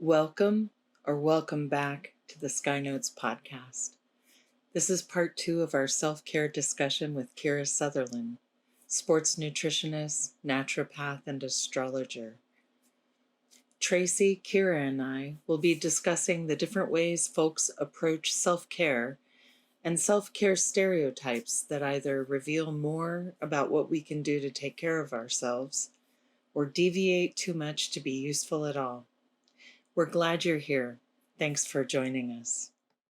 Welcome or welcome back to the Sky Notes podcast. This is part 2 of our self-care discussion with Kira Sutherland, sports nutritionist, naturopath, and astrologer. Tracy, Kira, and I will be discussing the different ways folks approach self-care and self-care stereotypes that either reveal more about what we can do to take care of ourselves or deviate too much to be useful at all. We're glad you're here. Thanks for joining us.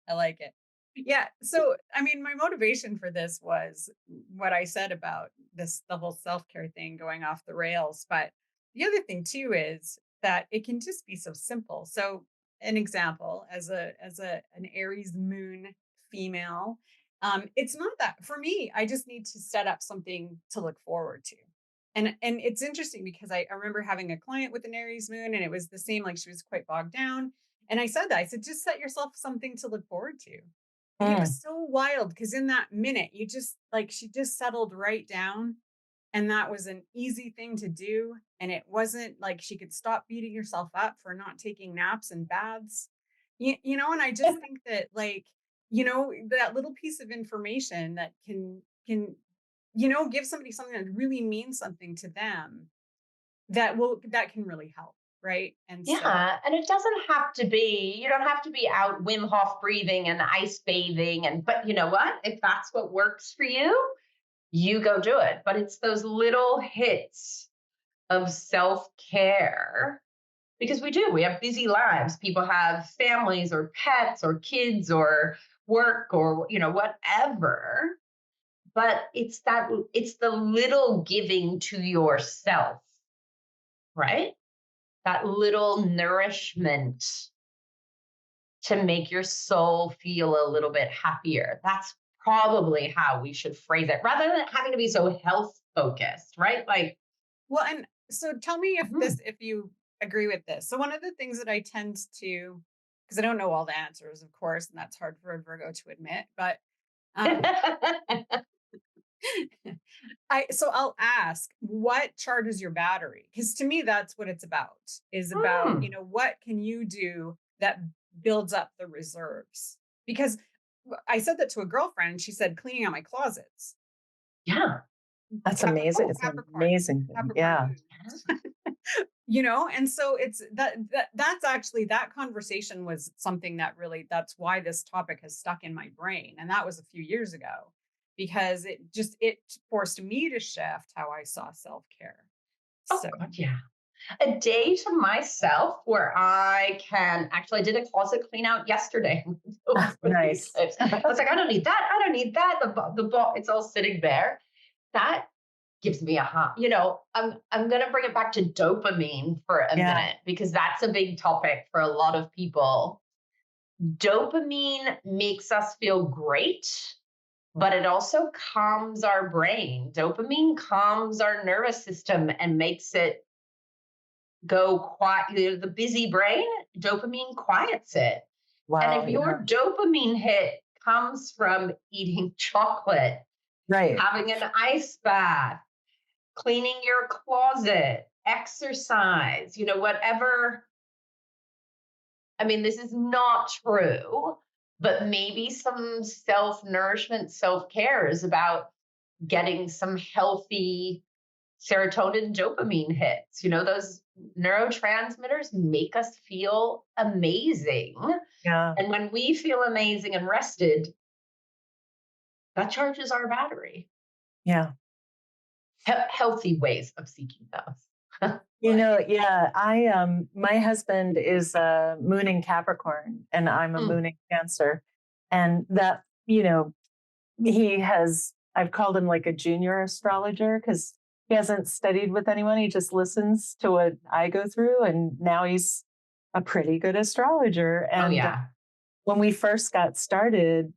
I like it. Yeah. So, my motivation for this was what I said about the whole self-care thing going off the rails. But the other thing too is that it can just be so simple. So, an example as an Aries moon female, it's not that for me. I just need to set up something to look forward to. And it's interesting because I remember having a client with an Aries moon, and it was the same. Like she was quite bogged down, and I said that. I said, just set yourself something to look forward to. And it was so wild because in that minute, you just like she just settled right down. And that was an easy thing to do. And it wasn't like she could stop beating herself up for not taking naps and baths. And I just think that that little piece of information that can give somebody something that really means something to them that can really help. Right. And so Yeah, and it doesn't have to be, you don't have to be out Wim Hof breathing and ice bathing. But you know what? If that's what works for you, you go do it. But it's those little hits of self care because we have busy lives. People have families or pets or kids or work or, whatever. But it's the little giving to yourself, right? That little nourishment to make your soul feel a little bit happier. That's probably how we should phrase it rather than having to be so health focused, right? Like, well, and so tell me mhm. if you agree with this. So one of the things that I tend to, because I don't know all the answers, of course, and that's hard for a Virgo to admit, but um I'll ask, what charges your battery? Because to me, that's what it's about, is about, Hmm. what can you do that builds up the reserves? Because I said that to a girlfriend, and she said, cleaning out my closets. Yeah. That's amazing. Oh, It's an Capricorn, amazing thing. Capricorn Yeah. moon. And so it's that's actually that conversation was something that really that's why this topic has stuck in my brain. And that was a few years ago because it forced me to shift how I saw self-care. Oh, So God, yeah. A day to myself where I did a closet clean out yesterday. It was really Nice. good. I was like, I don't need that. I don't need that. It's all sitting there. That gives me a high. I'm going to bring it back to dopamine for a Yeah. minute because that's a big topic for a lot of people. Dopamine makes us feel great, but it also calms our brain. Dopamine calms our nervous system and makes it go quiet. The busy brain, dopamine quiets it. And Wow. if Yeah. your dopamine hit comes from eating chocolate, Right. having an ice bath, cleaning your closet, exercise, whatever. I mean, this is not true, but maybe some self nourishment, self care is about getting some healthy serotonin and dopamine hits. Those neurotransmitters make us feel amazing. Yeah. And when we feel amazing and rested, that charges our battery. Yeah. Healthy ways of seeking those. Yeah, my husband is a moon in Capricorn and I'm a Mm, moon in Cancer. And that, I've called him like a junior astrologer because he hasn't studied with anyone. He just listens to what I go through. And now he's a pretty good astrologer. oh, And yeah. when we first got started,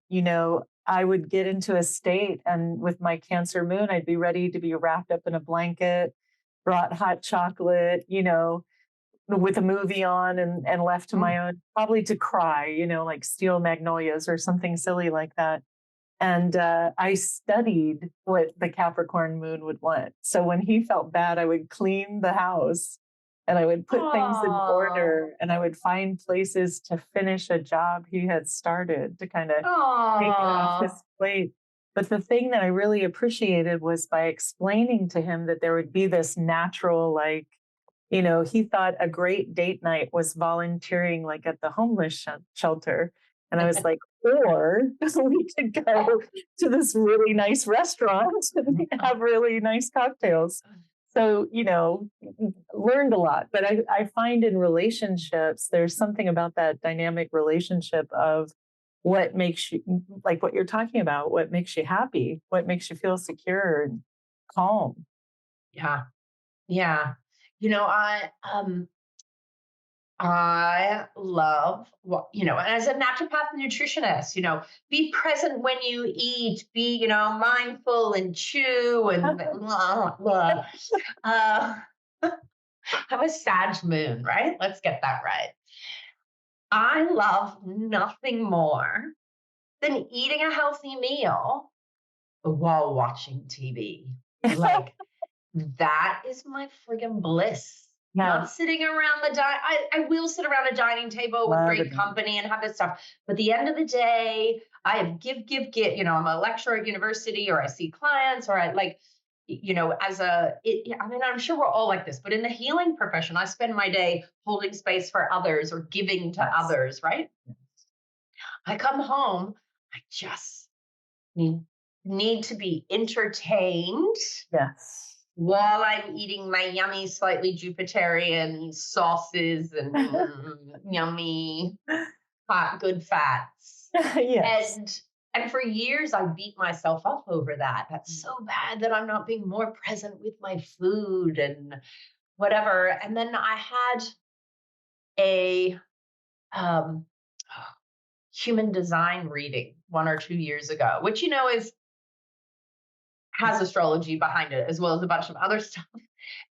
I would get into a state and with my Cancer moon, I'd be ready to be wrapped up in a blanket, brought hot chocolate, with a movie on and left to Mm. my own, probably to cry, like Steel Magnolias or something silly like that. And I studied what the Capricorn moon would want. So when he felt bad, I would clean the house and I would put things in Oh, order, and I would find places to finish a job he had started to kind of take it off his oh. plate. But the thing that I really appreciated was by explaining to him that there would be this natural, like, he thought a great date night was volunteering like at the homeless shelter. And I was like, or we could go to this really nice restaurant and have really nice cocktails. So, learned a lot. But I find in relationships, there's something about that dynamic relationship of what makes you, like what you're talking about, what makes you happy, what makes you feel secure and calm. Yeah, yeah. You know, I love what, as a naturopath and nutritionist, be present when you eat, be, mindful and chew and blah, blah. Uh, I'm a Sag moon, right? Let's get that right. I love nothing more than eating a healthy meal while watching TV. Like, that is my friggin' bliss. Not Yes, sitting around I will sit around a dining table with love great it. company and have this stuff. But at the end of the day, I have give, give, get. I'm a lecturer at university, or I see clients, or I like, I mean, I'm sure we're all like this, but in the healing profession, I spend my day holding space for others or giving to Yes. others, right? I come home, I just need to be entertained Yes. while I'm eating my yummy, slightly Jupiterian sauces and yummy, hot, good fats. Yes. And for years, I beat myself up over that. That's so bad that I'm not being more present with my food and whatever. And then I had a um, human design reading 1 or 2 years ago, which is has astrology behind it as well as a bunch of other stuff.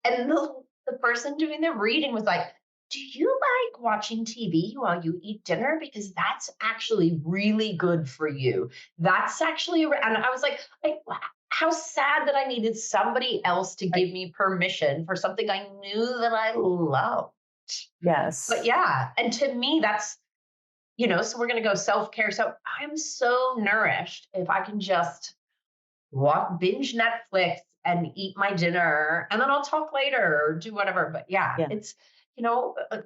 And the person doing the reading was like, do you like watching TV while you eat dinner? Because that's actually really good for you. That's actually, and I was like, how sad that I needed somebody else to Right. give me permission for something I knew that I loved. But Yes. yeah, and to me, that's, so we're going to go self care. So I'm so nourished if I can just binge Netflix and eat my dinner, and then I'll talk later or do whatever. But yeah, Yeah. it's,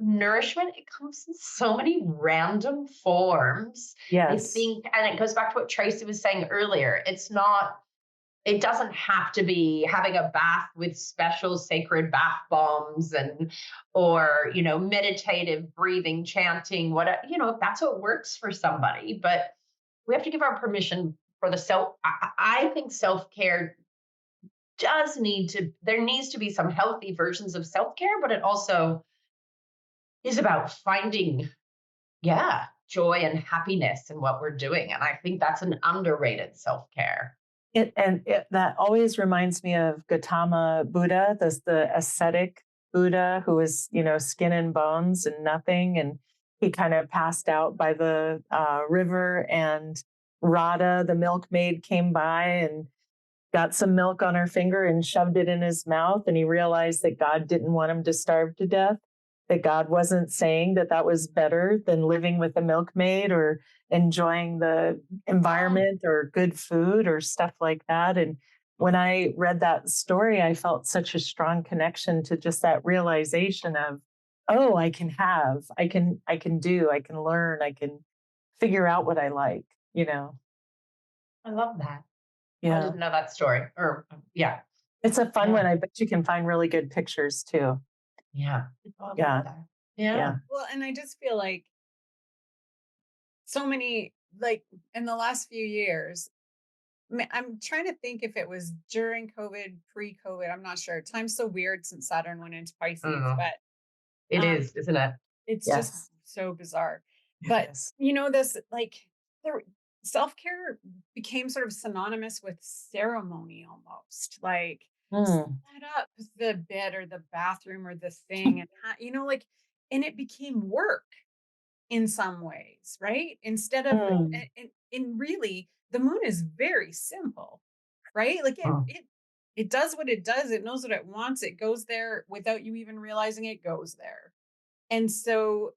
nourishment, it comes in so many random forms. I Yes. think, and it goes back to what Tracy was saying earlier. It doesn't have to be having a bath with special sacred bath bombs or, meditative breathing, chanting, whatever, if that's what works for somebody. But we have to give our permission for the self. I think self-care there needs to be some healthy versions of self-care, but it also is about finding, yeah, joy and happiness in what we're doing. And I think that's an underrated self-care. That always reminds me of Gautama Buddha, the ascetic Buddha who was, skin and bones and nothing. And he kind of passed out by the river, and Radha, the milkmaid, came by and got some milk on her finger and shoved it in his mouth. And he realized that God didn't want him to starve to death, that God wasn't saying that that was better than living with a milkmaid or enjoying the environment or good food or stuff like that. And when I read that story, I felt such a strong connection to just that realization of, oh, I can do, I can learn, I can figure out what I like, I love that. I Yeah. didn't know that story. Or yeah. It's a fun Yeah. one. I bet you can find really good pictures too. Yeah. Oh, I love Yeah. that. Yeah. Yeah. Well, and I just feel like so many, like in the last few years, I'm trying to think if it was during COVID, pre-COVID. I'm not sure. Time's so weird since Saturn went into Pisces, Mm, but it um, is, isn't it? it's just Yes. so bizarre. It But is. this like the self-care became sort of synonymous with ceremony almost. Like Mm. set up the bed or the bathroom or the thing, and like, and it became work in some ways, right? Instead of Mm. in really, the moon is very simple, right? Like Mm. it does what it does. It knows what it wants. It goes there without you even realizing it goes there. And so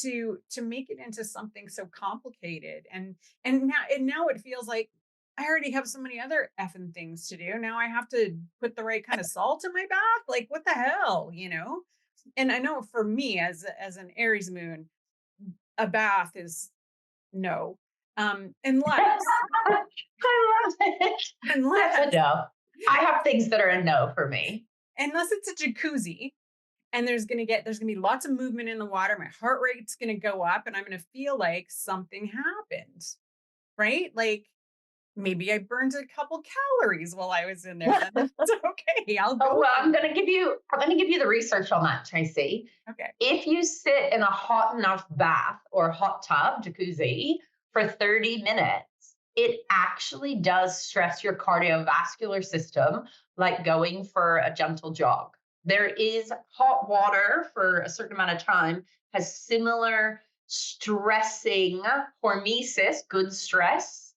to make it into something so complicated, and now it feels like I already have so many other effing things to do. Now I have to put the right kind of salt in my bath. Like what the hell, you know? And I know for me as an Aries moon, a bath is no. Unless I love it. That's a unless no. I have things that are a no for me. unless it's a jacuzzi and there's gonna be lots of movement in the water. My heart rate's gonna go up and I'm gonna feel like something happened. Right? Like maybe I burned a couple calories while I was in there. Then that's okay. I'll Oh go well, through that. I'm gonna give you the research on that, Tracy. Okay. If you sit in a hot enough bath or hot tub, jacuzzi, for 30 minutes, it actually does stress your cardiovascular system like going for a gentle jog. There is hot water for a certain amount of time, has similar stressing hormesis, good stress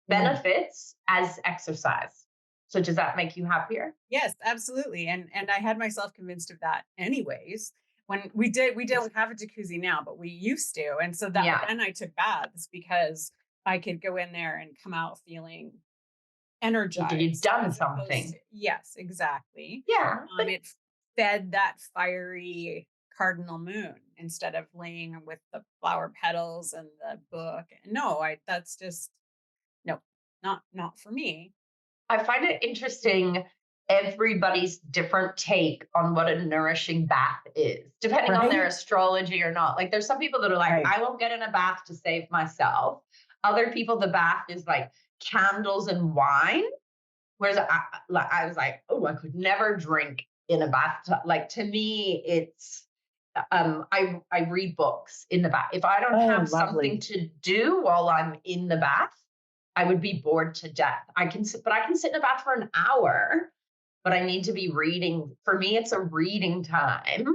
benefits as exercise. So does that make you happier? Yes, absolutely. And I had myself convinced of that anyways. When we don't have a jacuzzi now, but we used to. And so that Yeah. then I took baths because I could go in there and come out feeling energized You've done as opposed to, something. yes, exactly. Yeah. But It fed that fiery cardinal moon instead of laying with the flower petals and the book. No, I that's just no, not for me. I find it interesting everybody's different take on what a nourishing bath is, depending on their Right? astrology or not. Like, there's some people that are like, Right. I won't get in a bath to save myself. Other people, the bath is like candles and wine. Whereas I was like, oh, I could never drink in a bathtub. Like, to me, it's I read books in the bath. If I don't Oh, have something lovely. to do while I'm in the bath, I would be bored to death. I can sit in a bath for an hour, but I need to be reading. For me, it's a reading time,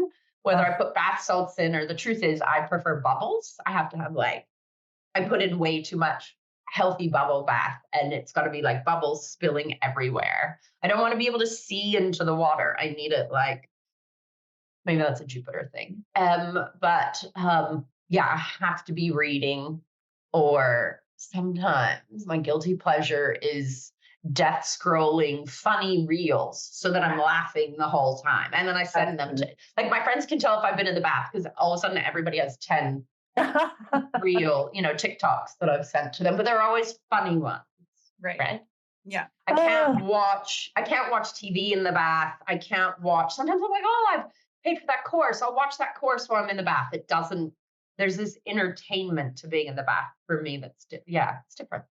whether Oh, I put bath salts in, or the truth is I prefer bubbles. I have to have like, I put in way too much healthy bubble bath, and it's got to be like bubbles spilling everywhere. I don't want to be able to see into the water. I need it like, maybe that's a Jupiter thing. But yeah, I have to be reading, or sometimes my guilty pleasure is death scrolling funny reels so that I'm laughing the whole time. And then I that's send them to, good. like, my friends can tell if I've been in the bath because all of a sudden everybody has 10 real, TikToks that I've sent to them, but they're always funny ones, Right. right? Yeah. I can't watch TV in the bath. I can't watch. Sometimes I'm like, oh, I've paid for that course. I'll watch that course while I'm in the bath. It doesn't, there's this entertainment to being in the bath for me that's, yeah, it's different.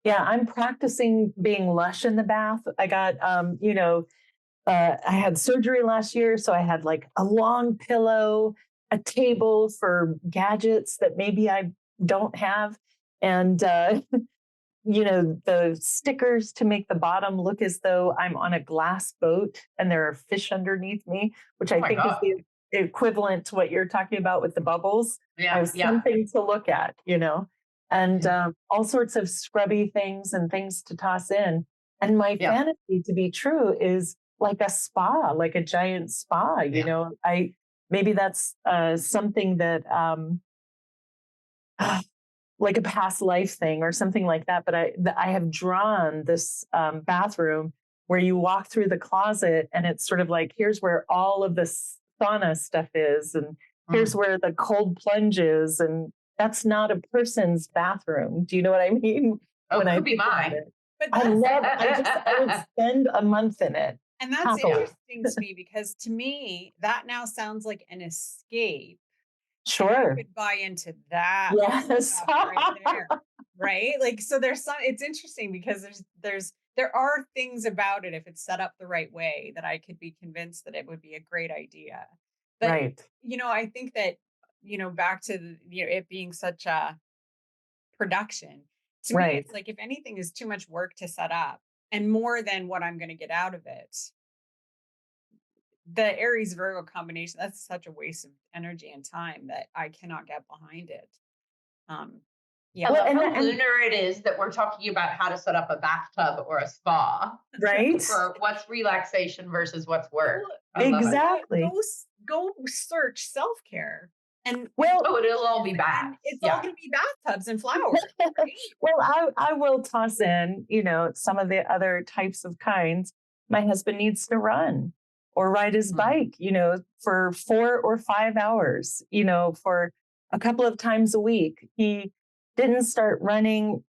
Yeah, I'm practicing being lush in the bath. I got, I had surgery last year, so I had like a long pillow, a table for gadgets that maybe I don't have, and the stickers to make the bottom look as though I'm on a glass boat and there are fish underneath me, which Oh I my think is God. the equivalent to what you're talking about with the bubbles. I Yeah. have Yeah. something to look at, and all sorts of scrubby things and things to toss in. And my Yeah. fantasy to be true is like a spa, like a giant spa. Yeah. I maybe that's something that like a past life thing or something like that. But I have drawn this bathroom where you walk through the closet and it's sort of like, here's where all of the sauna stuff is, and here's Mm. where the cold plunge is, and that's not a person's bathroom. Do you know what I mean? Oh, When it I could be think about mine. it, But I that's love. I would spend a month in it and that's happily. Yeah. interesting to me because to me that now sounds like an escape. And I Sure. could buy into that Yes. stuff right there. Right? Like so there's some it's interesting because there are things about it if it's set up the right way that I could be convinced that it would be a great idea. But Right. I think that back to it being such a production. To me Right. it's like if anything is too much work to set up and more than what I'm going to get out of it, the Aries Virgo combination, that's such a waste of energy and time that I cannot get behind it. Um, Yeah. I Well, love and how that- and- lunar it is that we're talking about how to set up a bathtub or a spa right? for what's relaxation versus what's work. I love it. Exactly. Go search self-care. And Well, Oh, it'll all be and back. it's all going to be bathtubs and flowers. Right? well, I will toss in, some of the other types of kinds. My husband needs to run or ride his bike, for 4 or 5 hours, for a couple of times a week. He didn't start running.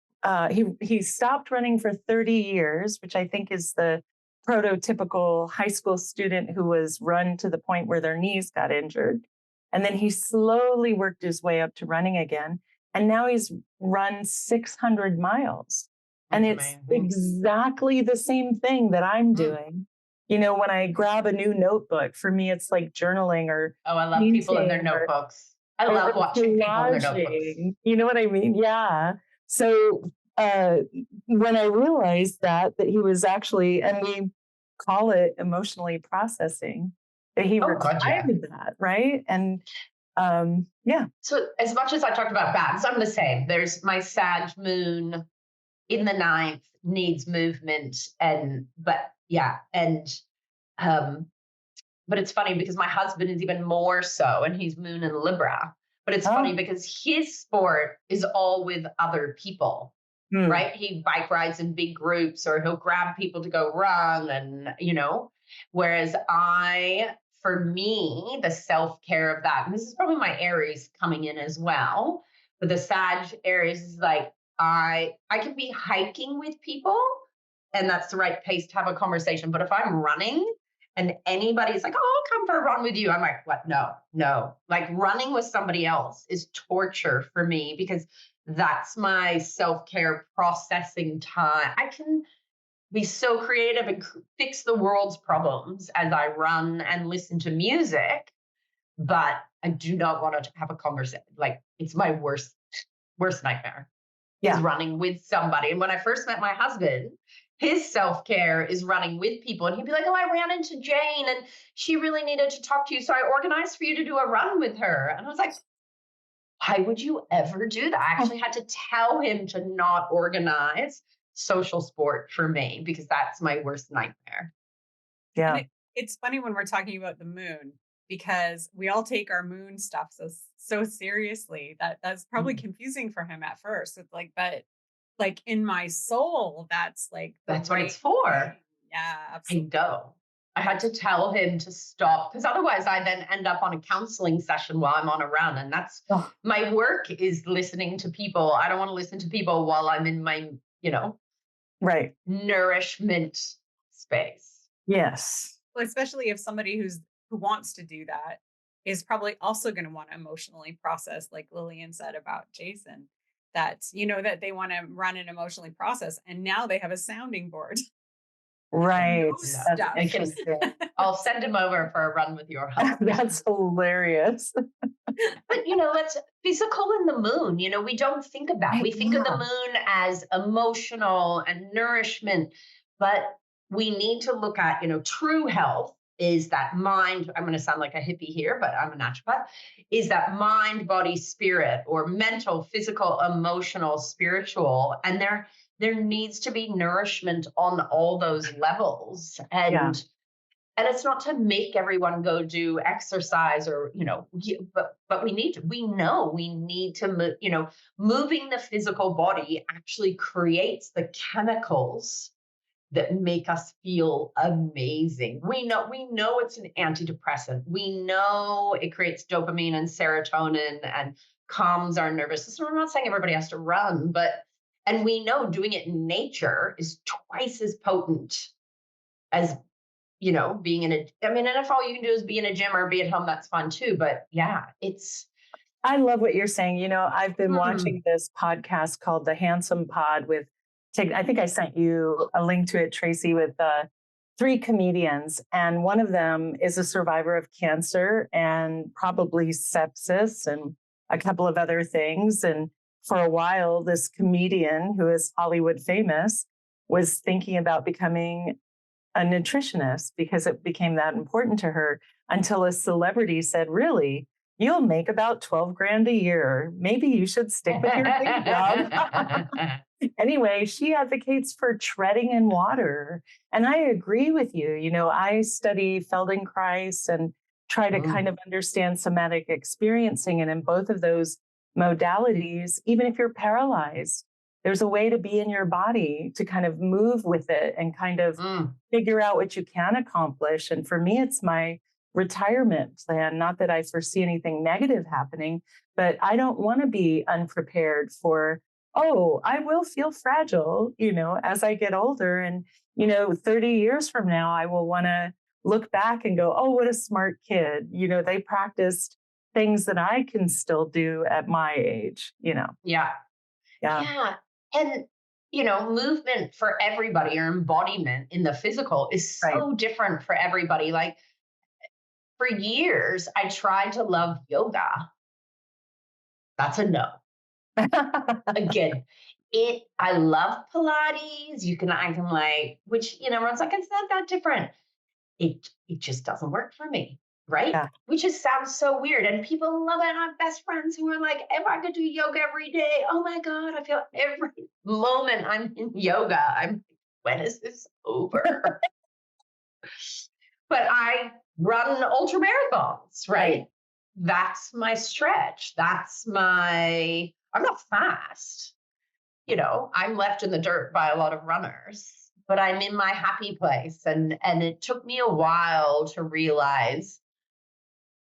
He stopped running for 30 years, which I think is the prototypical high school student who was run to the point where their knees got injured. And then he slowly worked his way up to running again. And now he's run 600 miles. And it's exactly the same thing that I'm doing. When I grab a new notebook, for me, it's like journaling or. Oh, I love people in their notebooks. I love watching people in their notebooks. You know what I mean? Yeah. So when I realized that he was actually, and we call it emotionally processing, that he required that, right? And yeah. So as much as I talked about baths, I'm the same. There's my Sag moon in the 9th needs movement, but it's funny because my husband is even more so, and he's moon in Libra. But it's funny because his sport is all with other people, right? He bike rides in big groups, or he'll grab people to go run, and whereas for me, the self-care of that, and this is probably my Aries coming in as well, but the Sag Aries is like, I can be hiking with people, and that's the right pace to have a conversation. But if I'm running and anybody's like, oh, I'll come for a run with you, I'm like, what? No. Like, running with somebody else is torture for me, because that's my self-care processing time. I can be so creative and fix the world's problems as I run and listen to music, but I do not want to have a conversation. Like, it's my worst nightmare. Is running with somebody. And when I first met my husband, his self-care is running with people. And he'd be like, oh, I ran into Jane and she really needed to talk to you, so I organized for you to do a run with her. And I was like, why would you ever do that? I actually had to tell him to not organize social sport for me, because that's my worst nightmare. Yeah. And it's funny when we're talking about the moon, because we all take our moon stuff so seriously that's probably confusing for him at first. It's like, but like in my soul, that's like that's what it's for. Thing. Yeah, absolutely. I had to tell him to stop, because otherwise I then end up on a counseling session while I'm on a run. And that's my work, is listening to people. I don't want to listen to people while I'm in my, right, nourishment space. Yes. Well, especially if somebody who wants to do that is probably also going to want to emotionally process, like Lillian said about Jason, that, that they want to run and emotionally process. And now they have a sounding board. Right. That's interesting. I'll send him over for a run with your husband. That's hilarious. But, let's physical in the moon. We don't think about, we think of the moon as emotional and nourishment, but we need to look at, true health is that mind. I'm going to sound like a hippie here, but I'm a naturopath. Is that mind, body, spirit, or mental, physical, emotional, spiritual, and there needs to be nourishment on all those levels. And it's not to make everyone go do exercise or, but we need to move, moving the physical body actually creates the chemicals that make us feel amazing. We know it's an antidepressant. We know it creates dopamine and serotonin and calms our nervous system. I'm not saying everybody has to run, and we know doing it in nature is twice as potent as, being and if all you can do is be in a gym or be at home, that's fun too. But yeah, I love what you're saying. I've been watching this podcast called The Handsome Pod with, I think I sent you a link to it, Tracy, with 3 comedians. And one of them is a survivor of cancer and probably sepsis and a couple of other things. And for a while, this comedian who is Hollywood famous was thinking about becoming a nutritionist because it became that important to her, until a celebrity said, really, you'll make about 12 grand a year. Maybe you should stick with your day job. Anyway, she advocates for treading in water. And I agree with you. I study Feldenkrais and try to kind of understand somatic experiencing. And in both of those modalities, even if you're paralyzed, there's a way to be in your body to kind of move with it and kind of figure out what you can accomplish. And for me, it's my retirement plan. Not that I foresee anything negative happening, but I don't want to be unprepared for, I will feel fragile, as I get older. And, 30 years from now, I will want to look back and go, oh, what a smart kid. They practiced things that I can still do at my age, Yeah. Yeah. And, movement for everybody or embodiment in the physical is so different for everybody. Like for years, I tried to love yoga. That's a no. Again, I love Pilates. I can which, everyone's like, it's not that different. It just doesn't work for me. Right? Yeah. Which sounds so weird. And people love it. I have best friends who are like, if I could do yoga every day, oh my God, I feel every moment I'm in yoga, I'm when is this over? But I run ultra marathons, right? That's my stretch. I'm not fast. I'm left in the dirt by a lot of runners, but I'm in my happy place. And it took me a while to realize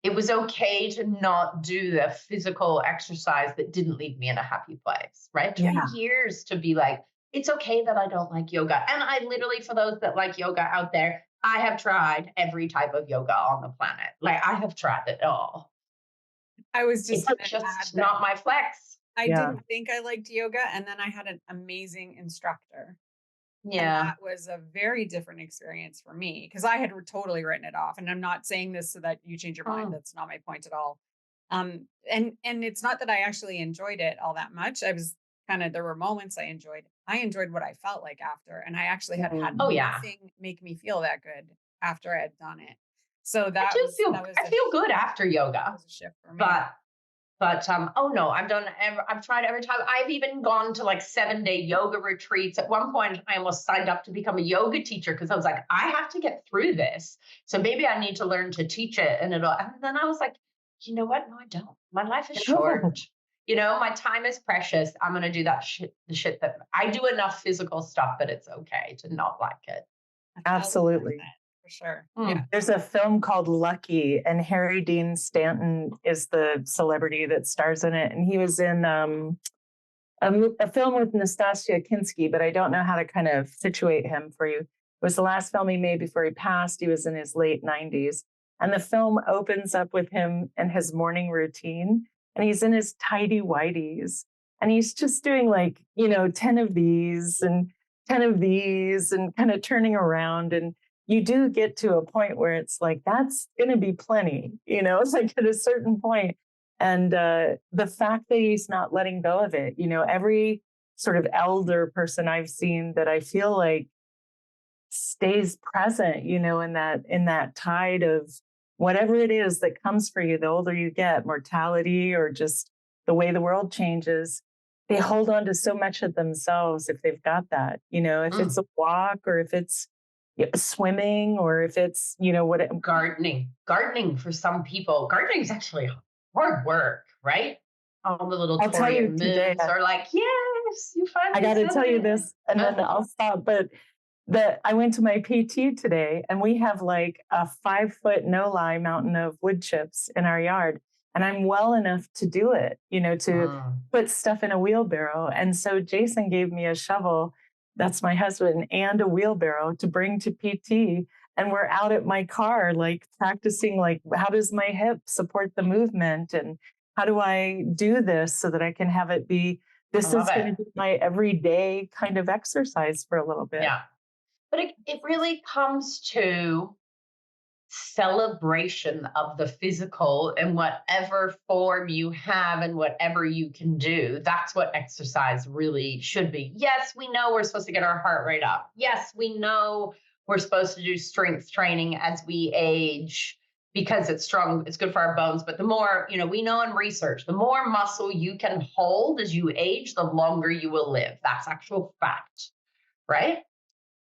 it was okay to not do the physical exercise that didn't leave me in a happy place, right? It took me years to be like, it's okay that I don't like yoga. And I literally, for those that like yoga out there, I have tried every type of yoga on the planet. Like I have tried it all. I was It's just not my flex. I didn't think I liked yoga. And then I had an amazing instructor. Yeah. And that was a very different experience for me because I had totally written it off. And I'm not saying this so that you change your mind. That's not my point at all. And it's not that I actually enjoyed it all that much. There were moments I enjoyed. I enjoyed what I felt like after. And I actually had nothing make me feel that good after I had done it. So I feel good after yoga. That was a shift for me. But I've tried every time. I've even gone to like 7-day yoga retreats. At one point, I almost signed up to become a yoga teacher because I was like, I have to get through this. So maybe I need to learn to teach it. And then I was like, you know what? No, I don't. My life is short. My time is precious. I'm going to do the shit that I do enough physical stuff that it's okay to not like it. Absolutely. For sure. Yeah. There's a film called Lucky, and Harry Dean Stanton is the celebrity that stars in it. And he was in a film with Nastasia Kinski, but I don't know how to kind of situate him for you. It was the last film he made before he passed. He was in his late 90s. And the film opens up with him and his morning routine. And he's in his tidy whities. And he's just doing 10 of these and 10 of these and kind of turning around. And you do get to a point where it's like, that's going to be plenty, it's like at a certain point. And the fact that he's not letting go of it, every sort of elder person I've seen that I feel like stays present, in that tide of whatever it is that comes for you, the older you get, mortality or just the way the world changes, they hold on to so much of themselves if they've got that, if it's a walk or if it's swimming or if it's, gardening for some people. Gardening is actually hard work, right? All the little Tory moons are like, yes, you finally. I got to tell you this, and then I'll stop. But I went to my PT today, and we have like a 5-foot no-lie mountain of wood chips in our yard, and I'm well enough to do it, to put stuff in a wheelbarrow. And so Jason gave me a shovel. That's my husband, and a wheelbarrow to bring to PT. And we're out at my car, practicing, how does my hip support the movement? And how do I do this so that I can have it be, this is going to be my everyday kind of exercise for a little bit. Yeah. But it really comes to celebration of the physical in whatever form you have and whatever you can do. That's what exercise really should be. Yes, we know we're supposed to get our heart rate up. Yes, we know we're supposed to do strength training as we age. because it's strong, it's good for our bones. But the more, we know in research, the more muscle you can hold as you age, the longer you will live. That's actual fact, right?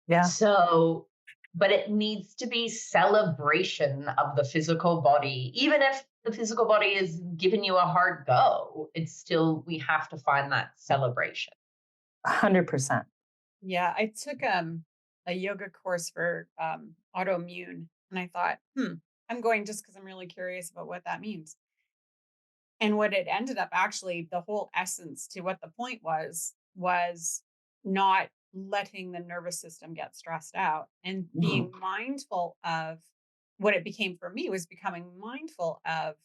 Yeah. So, but it needs to be celebration of the physical body. Even if the physical body is giving you a hard go, it's still, we have to find that celebration. 100%. Yeah, I took a yoga course for autoimmune, and I thought, I'm going just because I'm really curious about what that means. And what it ended up actually, the whole essence to what the point was not letting the nervous system get stressed out and being mindful of what it became for me was becoming mindful of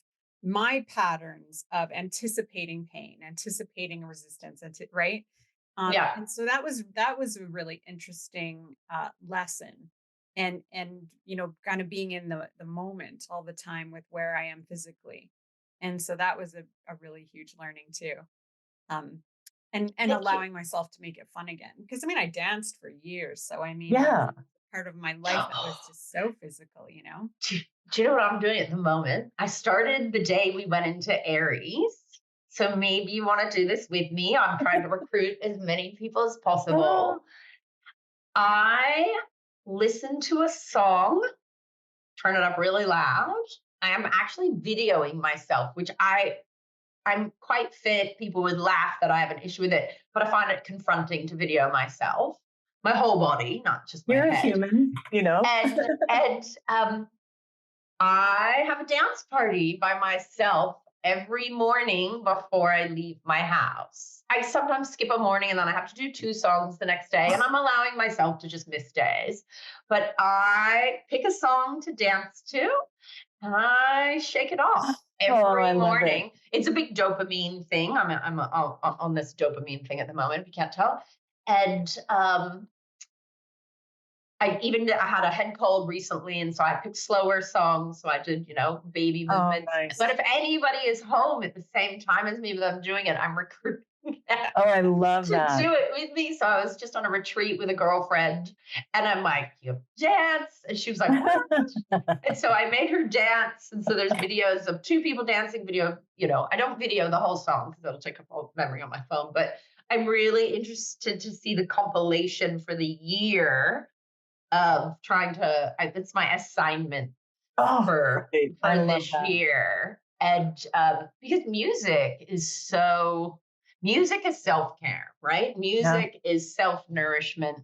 my patterns of anticipating pain, anticipating resistance, right? Yeah. And so that was a really interesting lesson, and kind of being in the moment all the time with where I am physically. And so that was a really huge learning too. Um, and Thank you. allowing myself to make it fun again. Because I mean, I danced for years. So I mean, Yeah. part of my life that was just so physical, Do you know what I'm doing at the moment? I started the day we went into Aries. So maybe you want to do this with me. I'm trying to recruit as many people as possible. I listen to a song, turn it up really loud. I am actually videoing myself, which I'm quite fit. People would laugh that I have an issue with it, but I find it confronting to video myself, my whole body, not just my You're head. a human, And I have a dance party by myself every morning before I leave my house. I sometimes skip a morning and then I have to do 2 songs the next day, and I'm allowing myself to just miss days. But I pick a song to dance to and I shake it off every morning. It's a big dopamine thing. I'm on this dopamine thing at the moment, if you can't tell. And I had a head cold recently, and so I picked slower songs. So I did, baby movements. Nice. But if anybody is home at the same time as me, but I'm doing it, I'm recruiting them I love to that. do it with me. So I was just on a retreat with a girlfriend, and I'm like, "You dance?" And she was like, "What?" And so I made her dance. And so there's videos of 2 people dancing. I don't video the whole song because it'll take up all memory on my phone. But I'm really interested to see the compilation for the Oh, year of trying to, it's my assignment for this year. And because music is self-care, right? Music is self-nourishment,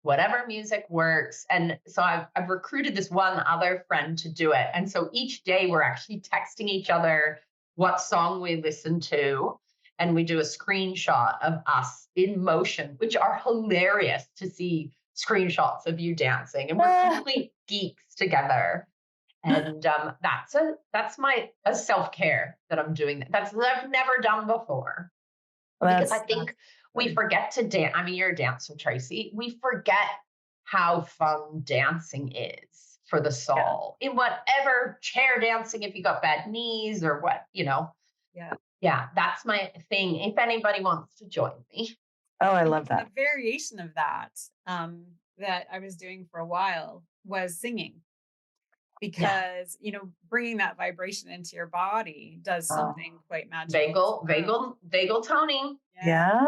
whatever music works. And so I've recruited this one other friend to do it. And so each day we're actually texting each other what song we listen to. And we do a screenshot of us in motion, which are hilarious to see screenshots of you dancing. And we're complete geeks together. And that's my self-care that I'm doing. That's what I've never done before. Because I think we forget to dance. I mean, you're a dancer, Tracy. We forget how fun dancing is for the soul in whatever chair dancing, if you got bad knees or what, Yeah, that's my thing. If anybody wants to join me. Oh, I love that. A variation of that that I was doing for a while was singing. Because, bringing that vibration into your body does something quite magical. Vagal toning. Yeah.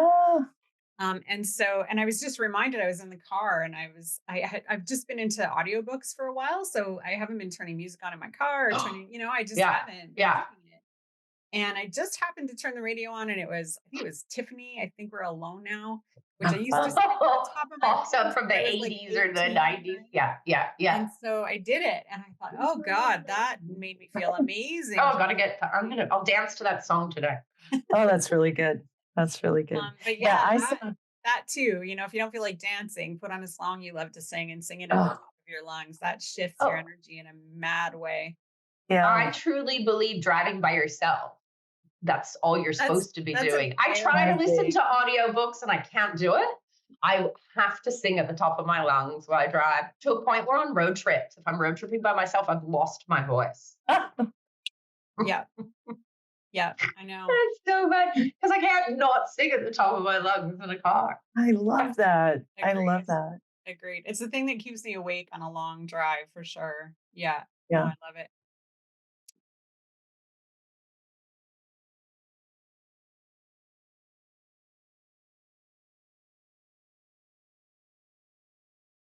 And I was just reminded, I was in the car and I've just been into audiobooks for a while. So I haven't been turning music on in my car or turning, I just haven't been doing it. And I just happened to turn the radio on, and I think it was Tiffany. I think we're alone now, which I used to sing at the top of my lungs from the 80s or the 90s. Right? Yeah. And so I did it, and I thought, oh God, that made me feel amazing. I'll dance to that song today. Oh, that's really good. That's really good. But that too, if you don't feel like dancing, put on a song you love to sing and sing it at the top of your lungs. That shifts your energy in a mad way. Yeah. I truly believe driving by yourself, that's all you're supposed to be doing. I try to listen to audiobooks and I can't do it. I have to sing at the top of my lungs while I drive, to a point where on road trips, if I'm road tripping by myself, I've lost my voice. Yeah. Yeah, I know. It's so bad because I can't not sing at the top of my lungs in a car. I love that. Agreed. I love that. Agreed. It's the thing that keeps me awake on a long drive for sure. Yeah. No, Yeah. I love it.